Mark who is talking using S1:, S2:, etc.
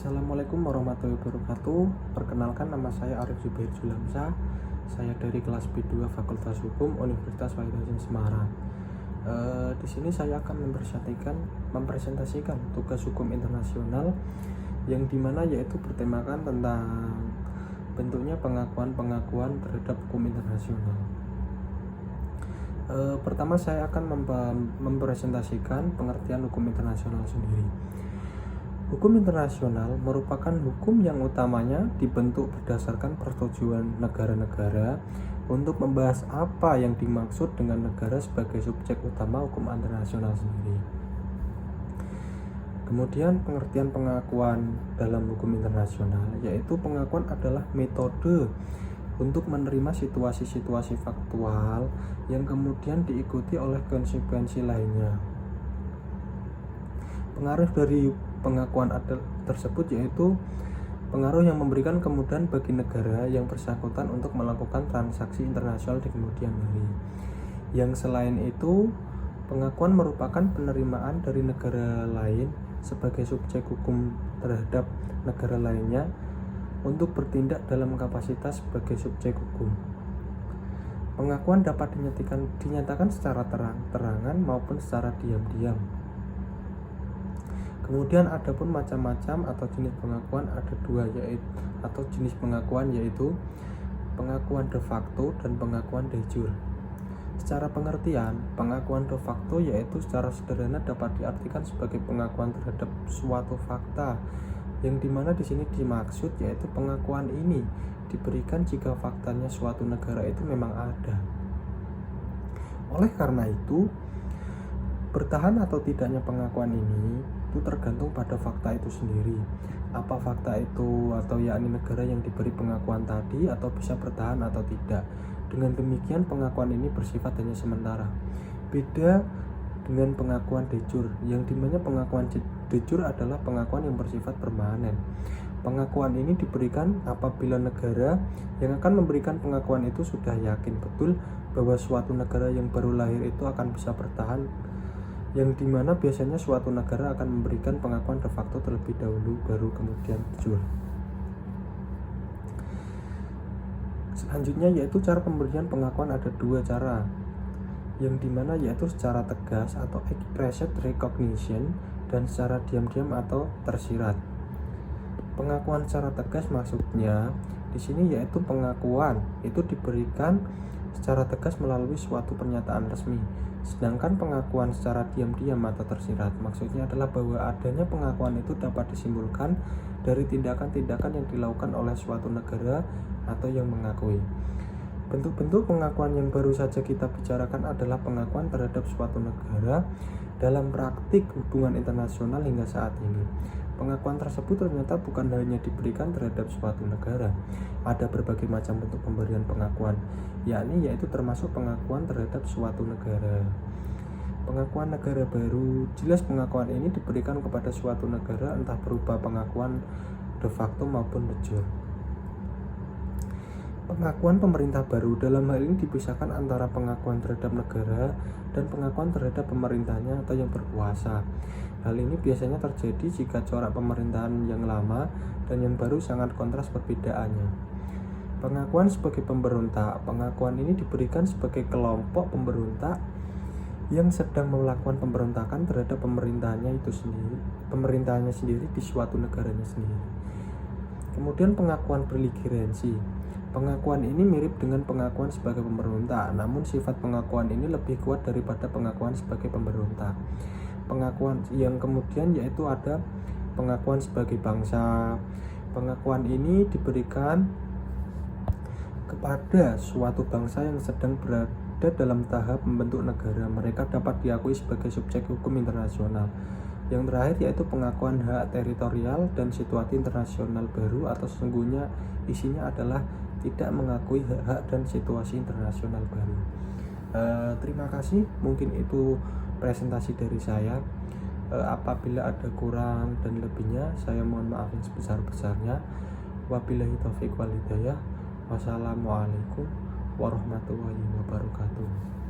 S1: Assalamualaikum warahmatullahi wabarakatuh. Perkenalkan, nama saya Arif Zubair Julamsa. Saya dari kelas B2 Fakultas Hukum Universitas Wahid Hasim Semarang. Di sini saya akan mempresentasikan tugas hukum internasional yang dimana yaitu bertemakan tentang bentuknya pengakuan terhadap hukum internasional. Pertama saya akan mempresentasikan pengertian hukum internasional sendiri. Hukum internasional merupakan hukum yang utamanya dibentuk berdasarkan persetujuan negara-negara untuk membahas apa yang dimaksud dengan negara sebagai subjek utama hukum internasional sendiri. Kemudian pengertian pengakuan dalam hukum internasional, yaitu pengakuan adalah metode untuk menerima situasi-situasi faktual yang kemudian diikuti oleh konsekuensi lainnya. Pengaruh dari pengakuan tersebut yaitu pengaruh yang memberikan kemudahan bagi negara yang bersangkutan untuk melakukan transaksi internasional di kemudian hari. Yang selain itu, pengakuan merupakan penerimaan dari negara lain sebagai subjek hukum terhadap negara lainnya untuk bertindak dalam kapasitas sebagai subjek hukum. Pengakuan dapat dinyatakan secara terang-terangan maupun secara diam-diam. Kemudian adapun macam-macam atau jenis pengakuan ada dua, yaitu pengakuan de facto dan pengakuan de jure. Secara pengertian, pengakuan de facto yaitu secara sederhana dapat diartikan sebagai pengakuan terhadap suatu fakta, yang dimana di sini dimaksud yaitu pengakuan ini diberikan jika faktanya suatu negara itu memang ada. Oleh karena itu, bertahan atau tidaknya pengakuan ini itu tergantung pada fakta itu sendiri. Apa fakta itu, atau yakni negara yang diberi pengakuan tadi, atau bisa bertahan atau tidak. Dengan demikian pengakuan ini bersifat hanya sementara. Beda dengan pengakuan de jure, yang dimana pengakuan de jure adalah pengakuan yang bersifat permanen. Pengakuan ini diberikan apabila negara yang akan memberikan pengakuan itu sudah yakin betul bahwa suatu negara yang baru lahir itu akan bisa bertahan, yang dimana biasanya suatu negara akan memberikan pengakuan de facto terlebih dahulu baru kemudian de jure. Selanjutnya yaitu cara pemberian pengakuan ada dua cara, yang dimana yaitu secara tegas atau expressed recognition dan secara diam-diam atau tersirat. Pengakuan secara tegas maksudnya di sini yaitu pengakuan itu diberikan secara tegas melalui suatu pernyataan resmi. Sedangkan pengakuan secara diam-diam atau tersirat maksudnya adalah bahwa adanya pengakuan itu dapat disimpulkan dari tindakan-tindakan yang dilakukan oleh suatu negara atau yang mengakui. Bentuk-bentuk pengakuan yang baru saja kita bicarakan adalah pengakuan terhadap suatu negara dalam praktik hubungan internasional hingga saat ini. Pengakuan tersebut ternyata bukan hanya diberikan terhadap suatu negara. Ada berbagai macam bentuk pemberian pengakuan, yaitu termasuk pengakuan terhadap suatu negara. Pengakuan negara baru, jelas pengakuan ini diberikan kepada suatu negara entah berupa pengakuan de facto maupun de jure. Pengakuan pemerintah baru, dalam hal ini dipisahkan antara pengakuan terhadap negara dan pengakuan terhadap pemerintahnya atau yang berkuasa. Hal ini biasanya terjadi jika corak pemerintahan yang lama dan yang baru sangat kontras perbedaannya. Pengakuan sebagai pemberontak, pengakuan ini diberikan sebagai kelompok pemberontak yang sedang melakukan pemberontakan terhadap pemerintahannya sendiri di suatu negaranya sendiri. Kemudian pengakuan beligeransi. Pengakuan ini mirip dengan pengakuan sebagai pemberontak, namun sifat pengakuan ini lebih kuat daripada pengakuan sebagai pemberontak. Pengakuan yang kemudian yaitu ada pengakuan sebagai bangsa. Pengakuan ini diberikan kepada suatu bangsa yang sedang berada dalam tahap membentuk negara. Mereka dapat diakui sebagai subjek hukum internasional. Yang terakhir yaitu pengakuan hak teritorial dan situasi internasional baru, atau sesungguhnya isinya adalah tidak mengakui hak-hak dan situasi internasional baru. Terima kasih, mungkin itu presentasi dari saya. Apabila ada kurang dan lebihnya, saya mohon maaf yang sebesar-besarnya. Wabillahi taufiq wal hidayah. Wassalamualaikum warahmatullahi wabarakatuh.